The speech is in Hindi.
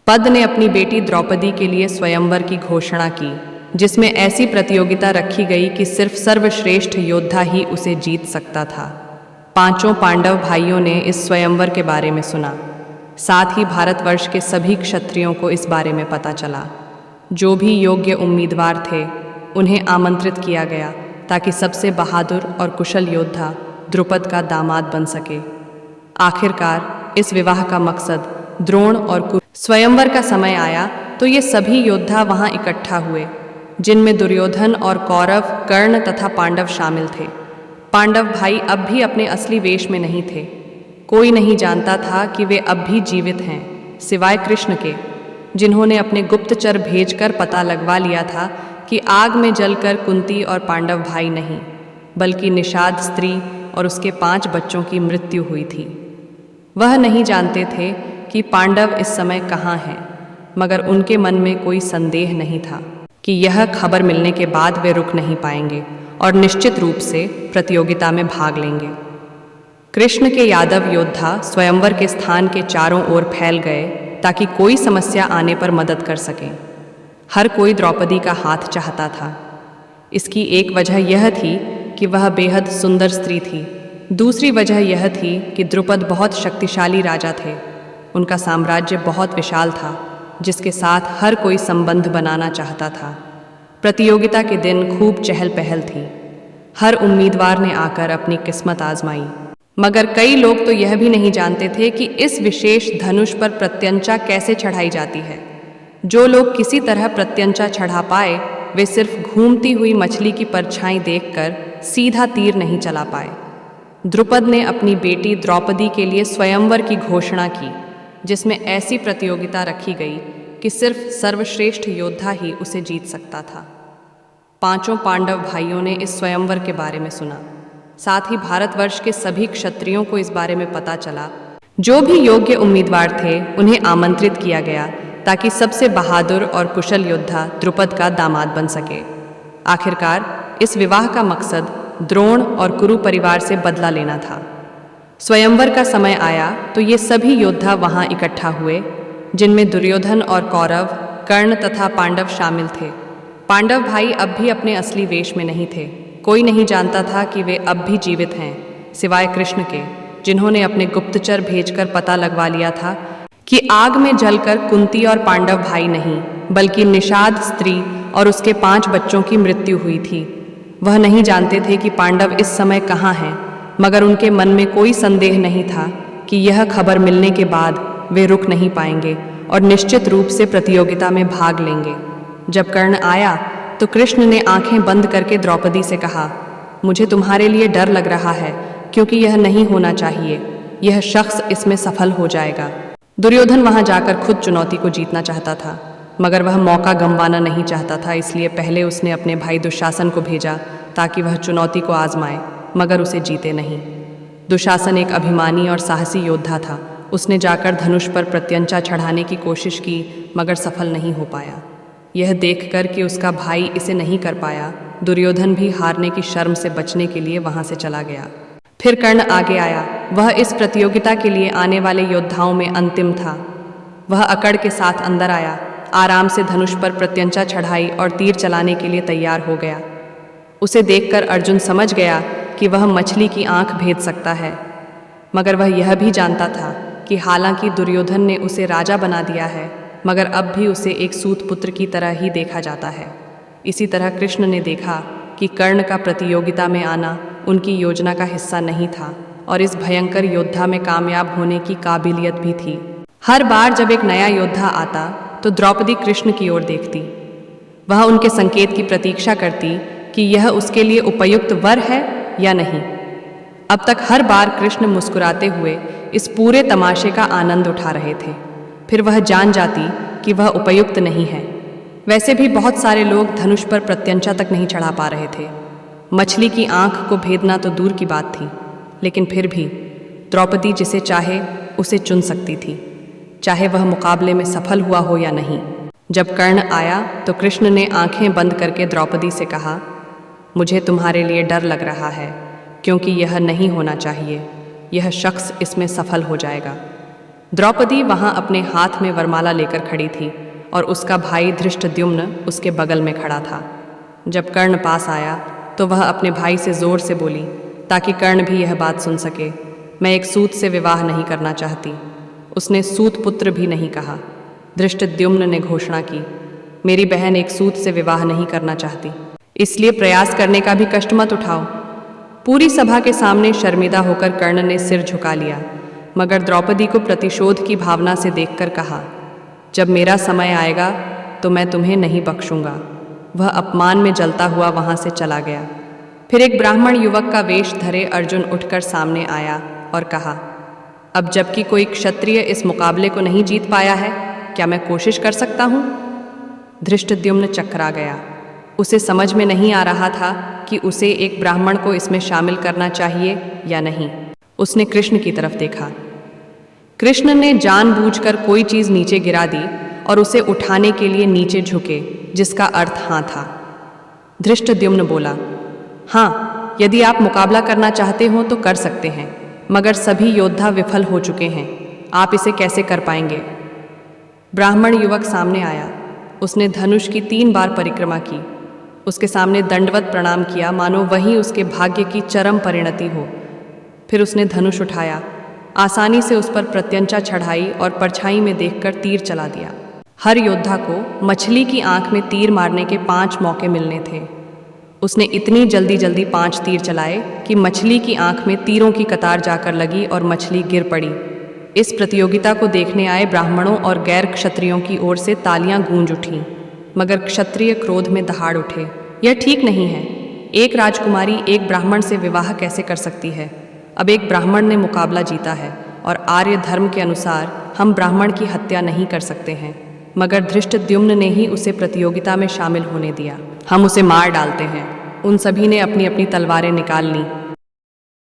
पद ने अपनी बेटी द्रौपदी के लिए स्वयंवर की घोषणा की, जिसमें ऐसी प्रतियोगिता रखी गई कि सिर्फ सर्वश्रेष्ठ योद्धा ही उसे जीत सकता था। पांचों पांडव भाइयों ने इस स्वयंवर के बारे में सुना। साथ ही भारतवर्ष के सभी क्षत्रियों को इस बारे में पता चला। जो भी योग्य उम्मीदवार थे उन्हें आमंत्रित किया गया ताकि सबसे बहादुर और कुशल योद्धा द्रुपद का दामाद बन सके। आखिरकार इस विवाह का मकसद द्रोण और स्वयंवर का समय आया तो ये सभी योद्धा वहां इकट्ठा हुए, जिनमें दुर्योधन और कौरव, कर्ण तथा पांडव शामिल थे। पांडव भाई अब भी अपने असली वेश में नहीं थे। कोई नहीं जानता था कि वे अब भी जीवित हैं, सिवाय कृष्ण के, जिन्होंने अपने गुप्तचर भेजकर पता लगवा लिया था कि आग में जलकर कुंती और पांडव भाई नहीं, बल्कि निषाद स्त्री और उसके 5 बच्चों की मृत्यु हुई थी। वह नहीं जानते थे कि पांडव इस समय कहाँ हैं, मगर उनके मन में कोई संदेह नहीं था कि यह खबर मिलने के बाद वे रुक नहीं पाएंगे और निश्चित रूप से प्रतियोगिता में भाग लेंगे। कृष्ण के यादव योद्धा स्वयंवर के स्थान के चारों ओर फैल गए ताकि कोई समस्या आने पर मदद कर सकें। हर कोई द्रौपदी का हाथ चाहता था। इसकी एक वजह यह थी कि वह बेहद सुंदर स्त्री थी। दूसरी वजह यह थी कि द्रुपद बहुत शक्तिशाली राजा थे। उनका साम्राज्य बहुत विशाल था, जिसके साथ हर कोई संबंध बनाना चाहता था। प्रतियोगिता के दिन खूब चहल पहल थी। हर उम्मीदवार ने आकर अपनी किस्मत आजमाई, मगर कई लोग तो यह भी नहीं जानते थे कि इस विशेष धनुष पर प्रत्यंचा कैसे चढ़ाई जाती है। जो लोग किसी तरह प्रत्यंचा चढ़ा पाए, वे सिर्फ घूमती हुई मछली की परछाई देखकर सीधा तीर नहीं चला पाए। द्रुपद ने अपनी बेटी द्रौपदी के लिए स्वयंवर की घोषणा की, जिसमें ऐसी प्रतियोगिता रखी गई कि सिर्फ सर्वश्रेष्ठ योद्धा ही उसे जीत सकता था। पांचों पांडव भाइयों ने इस स्वयंवर के बारे में सुना। साथ ही भारतवर्ष के सभी क्षत्रियों को इस बारे में पता चला। जो भी योग्य उम्मीदवार थे उन्हें आमंत्रित किया गया ताकि सबसे बहादुर और कुशल योद्धा द्रुपद का दामाद बन सके। आखिरकार इस विवाह का मकसद द्रोण और कुरु परिवार से बदला लेना था। स्वयंवर का समय आया तो ये सभी योद्धा वहां इकट्ठा हुए, जिनमें दुर्योधन और कौरव, कर्ण तथा पांडव शामिल थे। पांडव भाई अब भी अपने असली वेश में नहीं थे। कोई नहीं जानता था कि वे अब भी जीवित हैं, सिवाय कृष्ण के, जिन्होंने अपने गुप्तचर भेजकर पता लगवा लिया था कि आग में जलकर कुंती और पांडव भाई नहीं, बल्कि निषाद स्त्री और उसके 5 बच्चों की मृत्यु हुई थी। वह नहीं जानते थे कि पांडव इस समय कहाँ हैं, मगर उनके मन में कोई संदेह नहीं था कि यह खबर मिलने के बाद वे रुक नहीं पाएंगे और निश्चित रूप से प्रतियोगिता में भाग लेंगे। जब कर्ण आया तो कृष्ण ने आंखें बंद करके द्रौपदी से कहा, मुझे तुम्हारे लिए डर लग रहा है, क्योंकि यह नहीं होना चाहिए। यह शख्स इसमें सफल हो जाएगा। दुर्योधन वहां जाकर खुद चुनौती को जीतना चाहता था, मगर वह मौका गंवाना नहीं चाहता था। इसलिए पहले उसने अपने भाई दुशासन को भेजा ताकि वह चुनौती को आजमाए, मगर उसे जीते नहीं। दुशासन एक अभिमानी और साहसी योद्धा था। उसने जाकर धनुष पर प्रत्यंचा चढ़ाने की कोशिश की, मगर सफल नहीं हो पाया। यह देखकर कि उसका भाई इसे नहीं कर पाया, दुर्योधन भी हारने की शर्म से बचने के लिए वहां से चला गया। फिर कर्ण आगे आया। वह इस प्रतियोगिता के लिए आने वाले योद्धाओं में अंतिम था। वह अकड़ के साथ अंदर आया, आराम से धनुष पर प्रत्यंचा चढ़ाई और तीर चलाने के लिए तैयार हो गया। उसे देखकर अर्जुन समझ गया कि वह मछली की आंख भेद सकता है, मगर वह यह भी जानता था कि हालांकि दुर्योधन ने उसे राजा बना दिया है, मगर अब भी उसे एक सूत पुत्र की तरह ही देखा जाता है। इसी तरह कृष्ण ने देखा कि कर्ण का प्रतियोगिता में आना उनकी योजना का हिस्सा नहीं था और इस भयंकर योद्धा में कामयाब होने की काबिलियत भी थी। हर बार जब एक नया योद्धा आता तो द्रौपदी कृष्ण की ओर देखती। वह उनके संकेत की प्रतीक्षा करती कि यह उसके लिए उपयुक्त वर है या नहीं। अब तक हर बार कृष्ण मुस्कुराते हुए इस पूरे तमाशे का आनंद उठा रहे थे। फिर वह जान जाती कि वह उपयुक्त नहीं है। वैसे भी बहुत सारे लोग धनुष पर प्रत्यंचा तक नहीं चढ़ा पा रहे थे। मछली की आंख को भेदना तो दूर की बात थी, लेकिन फिर भी द्रौपदी जिसे चाहे उसे चुन सकती थी, चाहे वह मुकाबले में सफल हुआ हो या नहीं। जब कर्ण आया तो कृष्ण ने आंखें बंद करके द्रौपदी से कहा, मुझे तुम्हारे लिए डर लग रहा है, क्योंकि यह नहीं होना चाहिए। यह शख्स इसमें सफल हो जाएगा। द्रौपदी वहां अपने हाथ में वरमाला लेकर खड़ी थी और उसका भाई धृष्टद्युम्न उसके बगल में खड़ा था। जब कर्ण पास आया तो वह अपने भाई से जोर से बोली ताकि कर्ण भी यह बात सुन सके, मैं एक सूत से विवाह नहीं करना चाहती। उसने सूत पुत्र भी नहीं कहा। धृष्टद्युम्न ने घोषणा की, मेरी बहन एक सूत से विवाह नहीं करना चाहती, इसलिए प्रयास करने का भी कष्ट मत उठाओ। पूरी सभा के सामने शर्मिंदा होकर कर्ण ने सिर झुका लिया, मगर द्रौपदी को प्रतिशोध की भावना से देखकर कहा, जब मेरा समय आएगा तो मैं तुम्हें नहीं बख्शूंगा। वह अपमान में जलता हुआ वहां से चला गया। फिर एक ब्राह्मण युवक का वेश धरे अर्जुन उठकर सामने आया और कहा, अब जबकि कोई क्षत्रिय इस मुकाबले को नहीं जीत पाया है, क्या मैं कोशिश कर सकता हूँ? धृष्टद्युम्न चकरा गया। उसे समझ में नहीं आ रहा था कि उसे एक ब्राह्मण को इसमें शामिल करना चाहिए या नहीं। उसने कृष्ण की तरफ देखा। कृष्ण ने जानबूझकर कोई चीज नीचे गिरा दी और उसे उठाने के लिए नीचे झुके, जिसका अर्थ हाँ था। धृष्टद्युम्न बोला, हाँ, यदि आप मुकाबला करना चाहते हो तो कर सकते हैं, मगर सभी योद्धा विफल हो चुके हैं, आप इसे कैसे कर पाएंगे? ब्राह्मण युवक सामने आया। उसने धनुष की 3 बार परिक्रमा की। उसके सामने दंडवत प्रणाम किया, मानो वही उसके भाग्य की चरम परिणति हो। फिर उसने धनुष उठाया, आसानी से उस पर प्रत्यंचा चढ़ाई और परछाई में देखकर तीर चला दिया। हर योद्धा को मछली की आंख में तीर मारने के 5 मौके मिलने थे। उसने इतनी जल्दी जल्दी 5 तीर चलाए कि मछली की आंख में तीरों की कतार जाकर लगी और मछली गिर पड़ी। इस प्रतियोगिता को देखने आए ब्राह्मणों और गैर क्षत्रियों की ओर से तालियां गूंज उठीं, मगर क्षत्रिय क्रोध में दहाड़ उठे। यह ठीक नहीं है। एक राजकुमारी एक ब्राह्मण से विवाह कैसे कर सकती है? अब एक ब्राह्मण ने मुकाबला जीता है और आर्य धर्म के अनुसार हम ब्राह्मण की हत्या नहीं कर सकते हैं, मगर धृष्टद्युम्न ने ही उसे प्रतियोगिता में शामिल होने दिया। हम उसे मार डालते हैं। उन सभी ने अपनी अपनी तलवारें निकाल लीं